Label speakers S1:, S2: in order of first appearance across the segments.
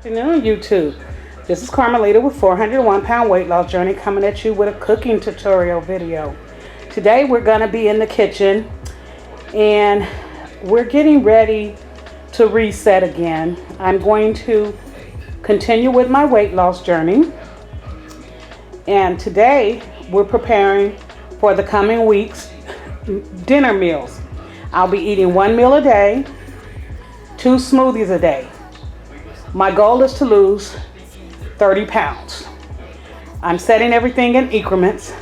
S1: Good afternoon, YouTube. This is Carmelita with 401-pound weight loss journey coming at you with a cooking tutorial video. Today we're going to be in the kitchen and we're getting ready to reset again. I'm going to continue with my weight loss journey, and today we're preparing for the coming week's dinner meals. I'll be eating 1 meal a day, 2 smoothies a day. My goal is to lose 30 pounds. I'm setting everything in increments.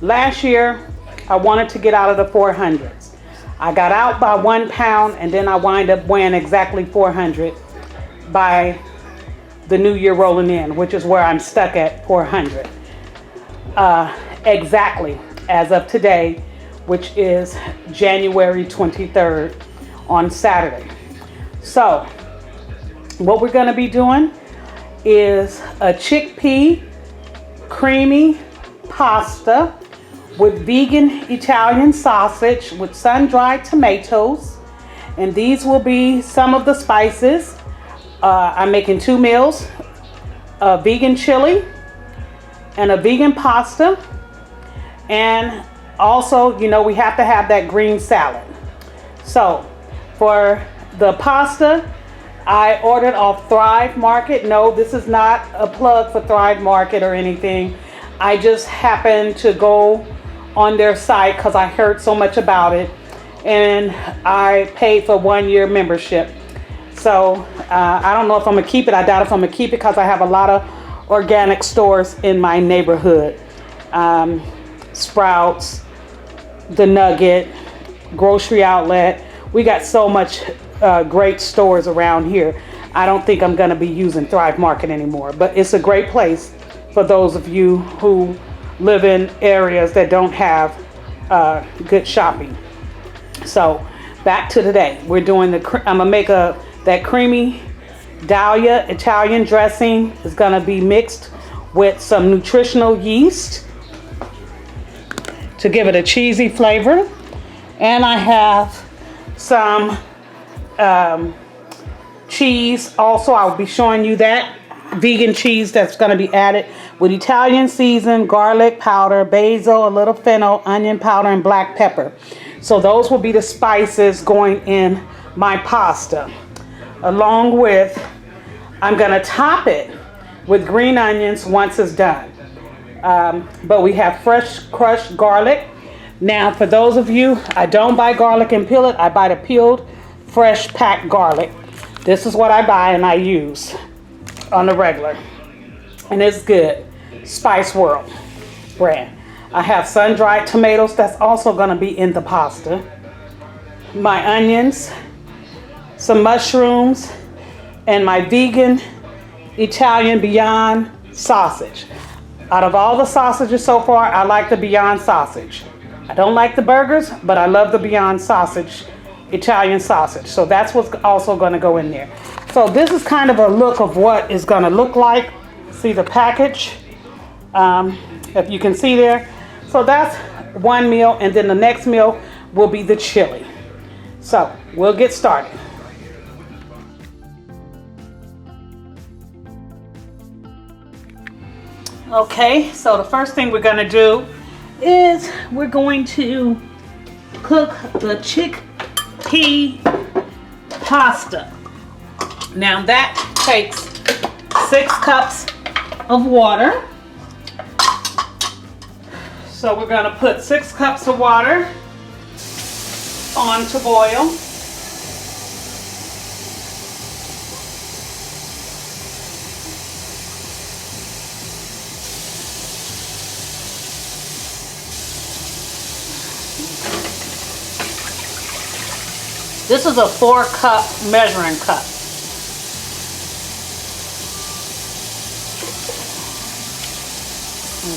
S1: Last year, I wanted to get out of the 400s. I got out by 1 pound and then I wind up weighing exactly 400 by the new year rolling in, which is where I'm stuck at 400. Exactly as of today, which is January 23rd on Saturday. So, what we're going to be doing is a chickpea creamy pasta with vegan Italian sausage with sun-dried tomatoes, and these will be some of the spices. I'm making 2 meals, a vegan chili and a vegan pasta, and also, you know, we have to have that green salad. So for the pasta, I ordered off Thrive Market. No, this is not a plug for Thrive Market or anything. I just happened to go on their site because I heard so much about it, and I paid for 1 year membership. So I don't know if I'm gonna keep it. I doubt if I'm gonna keep it because I have a lot of organic stores in my neighborhood. Sprouts, The Nugget, Grocery Outlet. We got so much great stores around here. I don't think I'm going to be using Thrive Market anymore, but it's a great place for those of you who live in areas that don't have good shopping. So back to today, we're doing I'm gonna make that creamy Dahlia Italian dressing. Is going to be mixed with some nutritional yeast to give it a cheesy flavor, and I have some cheese. Also, I'll be showing you that vegan cheese that's going to be added with Italian season, garlic powder, basil, a little fennel, onion powder, and black pepper. So those will be the spices going in my pasta. Along with, I'm going to top it with green onions once it's done. But we have fresh crushed garlic. Now, for those of you, I don't buy garlic and peel it. I buy the peeled, fresh packed garlic. This is what I buy and I use on the regular. And it's good. Spice World brand. I have sun-dried tomatoes. That's also going to be in the pasta. My onions, some mushrooms, and my vegan Italian Beyond sausage. Out of all the sausages so far, I like the Beyond sausage. I don't like the burgers, but I love the Beyond sausage, Italian sausage. So that's what's also going to go in there. So this is kind of a look of what it's going to look like. See the package, if you can see there. So that's 1 meal, and then the next meal will be the chili. So we'll get started. Okay, so the first thing we're going to do is we're going to cook the chickpea pasta. Now that takes 6 cups of water. So we're going to put 6 cups of water on to boil. This is a 4-cup measuring cup.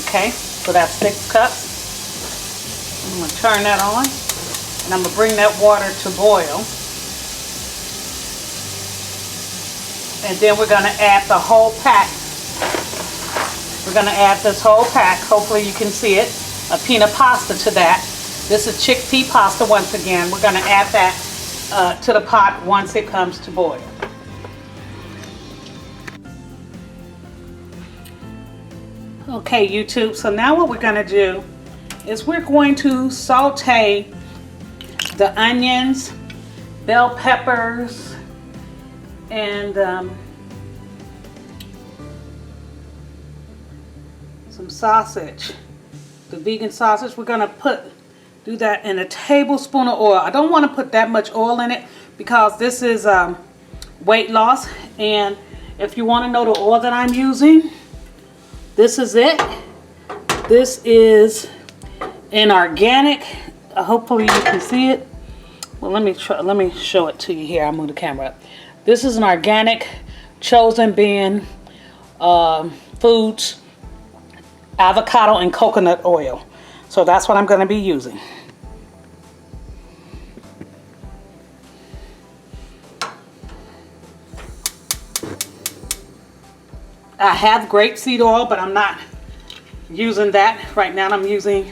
S1: Okay, so that's 6 cups. I'm going to turn that on, and I'm going to bring that water to boil. And then we're going to add the whole pack. We're going to add this whole pack, hopefully you can see it, of peanut pasta to that. This is chickpea pasta once again. We're going to add that to the pot once it comes to boil. Okay, YouTube, so now what we're going to do is we're going to saute the onions, bell peppers, and some sausage. The vegan sausage, we're going to do that in a tablespoon of oil. I don't want to put that much oil in it because this is weight loss. And if you want to know the oil that I'm using, this is it. This is an organic, hopefully you can see it. Well, let me show it to you here. I'll move the camera up. This is an organic Chosen Bean Foods avocado and coconut oil. So that's what I'm going to be using. I have grapeseed oil, but I'm not using that right now. I'm using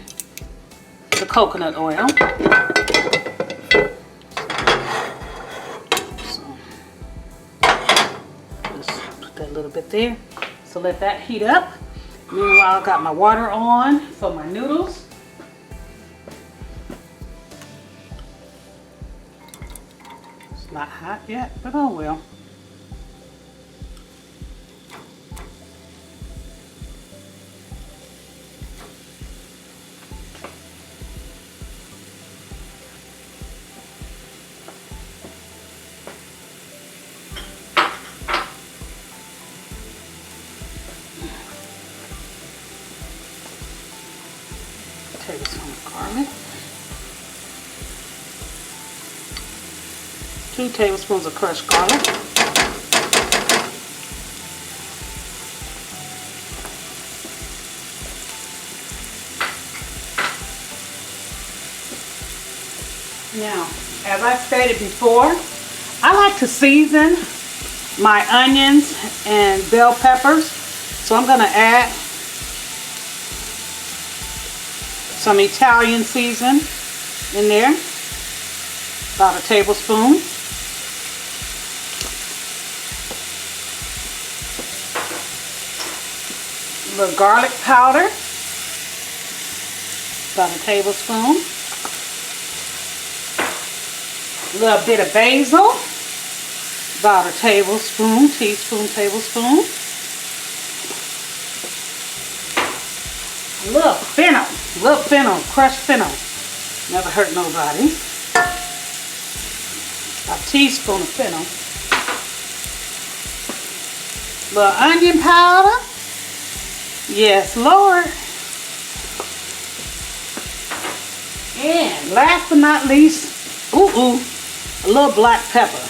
S1: the coconut oil. So just put that a little bit there. So let that heat up. Meanwhile, I got my water on for my noodles. It's not hot yet, but oh well. Tablespoon of garlic. 2 tablespoons of crushed garlic. Now, as I stated before, I like to season my onions and bell peppers. So I'm going to add some Italian season in there, about a tablespoon. A little garlic powder, about a tablespoon. A little bit of basil, about a tablespoon, tablespoon. A little fennel, crushed fennel. Never hurt nobody. A teaspoon of fennel. A little onion powder. Yes, Lord. And last but not least, a little black pepper.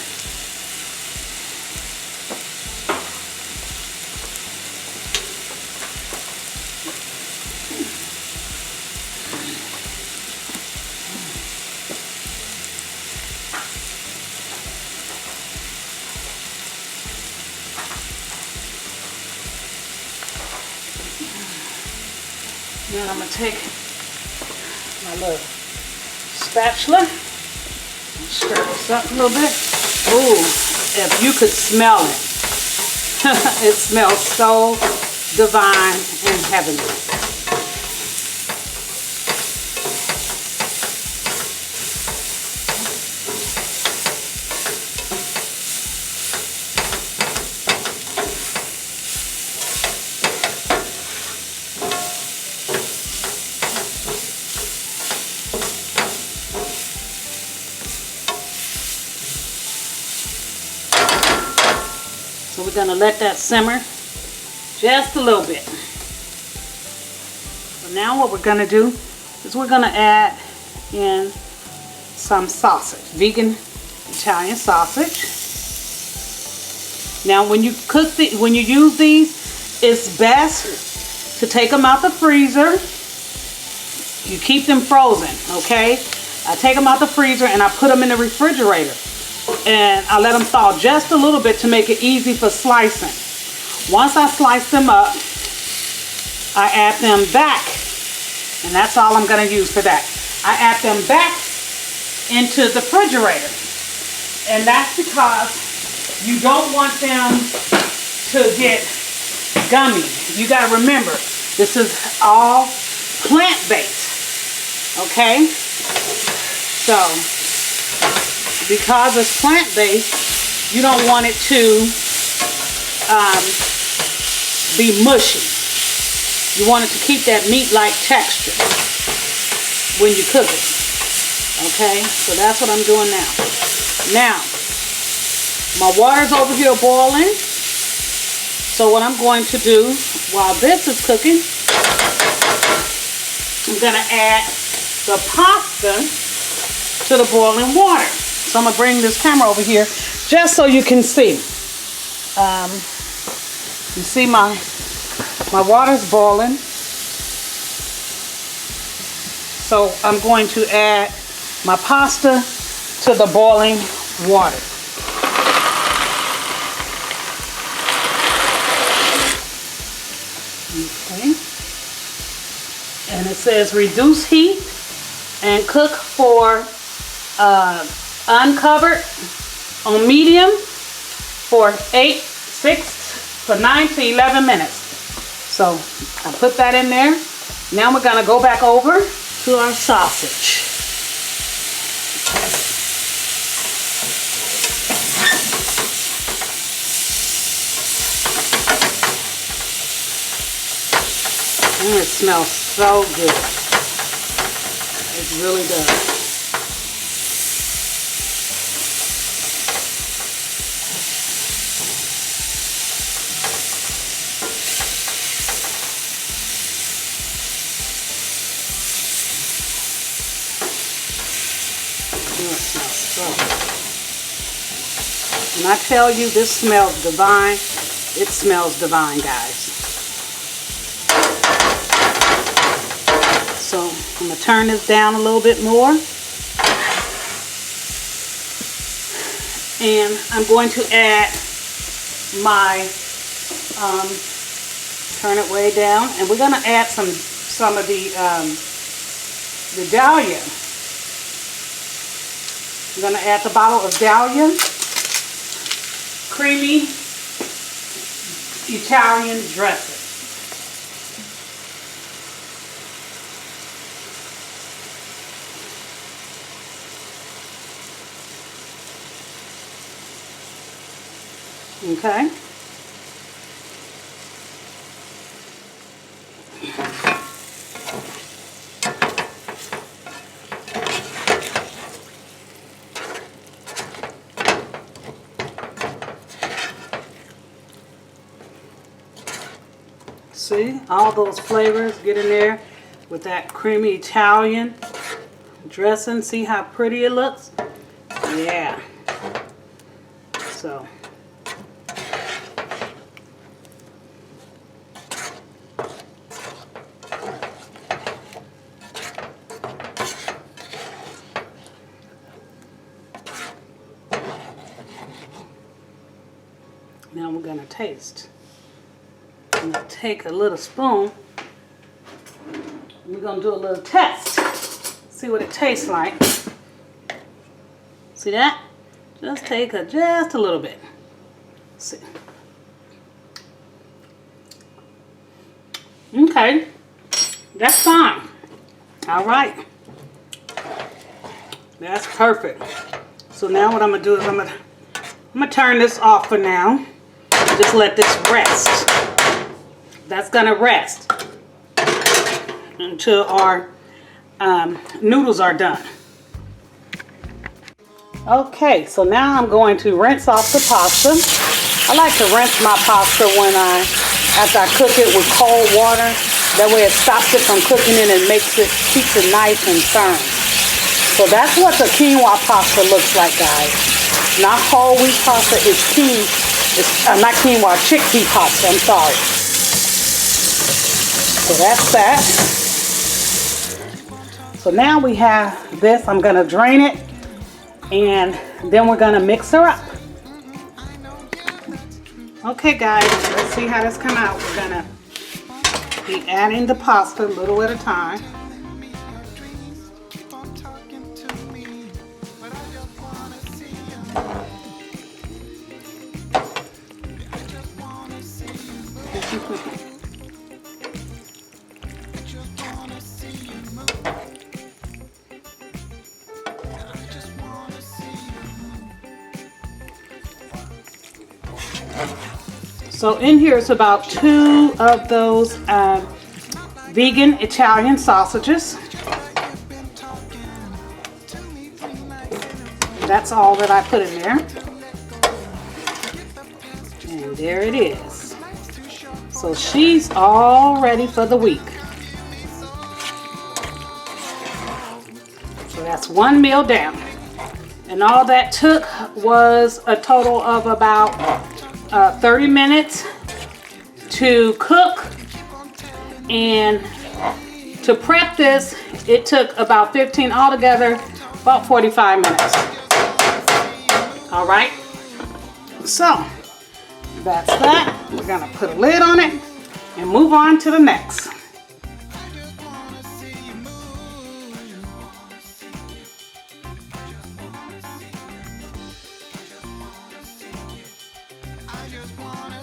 S1: Then I'm going to take my little spatula and stir this up a little bit. Ooh, if you could smell it. It smells so divine and heavenly. So we're going to let that simmer just a little bit. So now what we're going to do is we're going to add in some sausage, vegan Italian sausage. Now when you use these, it's best to take them out the freezer. You keep them frozen, okay? I take them out the freezer and I put them in the refrigerator. And I let them thaw just a little bit to make it easy for slicing. Once I slice them up, I add them back. And that's all I'm going to use for that. I add them back into the refrigerator. And that's because you don't want them to get gummy. You got to remember, This is all plant-based, okay? So, because it's plant-based, you don't want it to be mushy. You want it to keep that meat-like texture when you cook it. Okay, so that's what I'm doing now. Now, my water's over here boiling. So what I'm going to do while this is cooking, I'm going to add the pasta to the boiling water. So I'm going to bring this camera over here just so you can see. You see my water's boiling. So I'm going to add my pasta to the boiling water. Okay. And it says reduce heat and cook for uncovered on medium for 9 to 11 minutes. So I put that in there. Now we're gonna go back over to our sausage. It smells so good. It really does. It smells so good. When I tell you this smells divine, it smells divine, guys. So I'm going to turn this down a little bit more. And I'm going to add my, turn it way down. And we're going to add some of the Dahlia. I'm going to add the bottle of Dahlia creamy Italian dressing. Okay. See, all those flavors get in there with that creamy Italian dressing. See how pretty it looks? Yeah. So. Now we're going to taste. I'm going to take a little spoon. We're going to do a little test. See what it tastes like. See that? Just take just a little bit. See. Okay. That's fine. All right. That's perfect. So now what I'm going to do is I'm going to turn this off for now. Just let this rest. That's gonna rest until our noodles are done. Okay, so now I'm going to rinse off the pasta. I like to rinse my pasta after I cook it with cold water. That way it stops it from cooking and it keeps it nice and firm. So that's what the quinoa pasta looks like, guys. Not whole wheat pasta, not quinoa, chickpea pasta, I'm sorry. So that's that. So now we have this, I'm gonna drain it, and then we're gonna mix her up. Okay guys, let's see how this come out. We're gonna be adding the pasta a little at a time. So in here is about 2 of those vegan Italian sausages. That's all that I put in there. And there it is. So she's all ready for the week. So that's 1 meal down. And all that took was a total of about 30 minutes to cook. And to prep this, it took about 15 altogether, about 45 minutes. All right, so that's that. We're gonna put a lid on it and move on to the next.
S2: I just wanna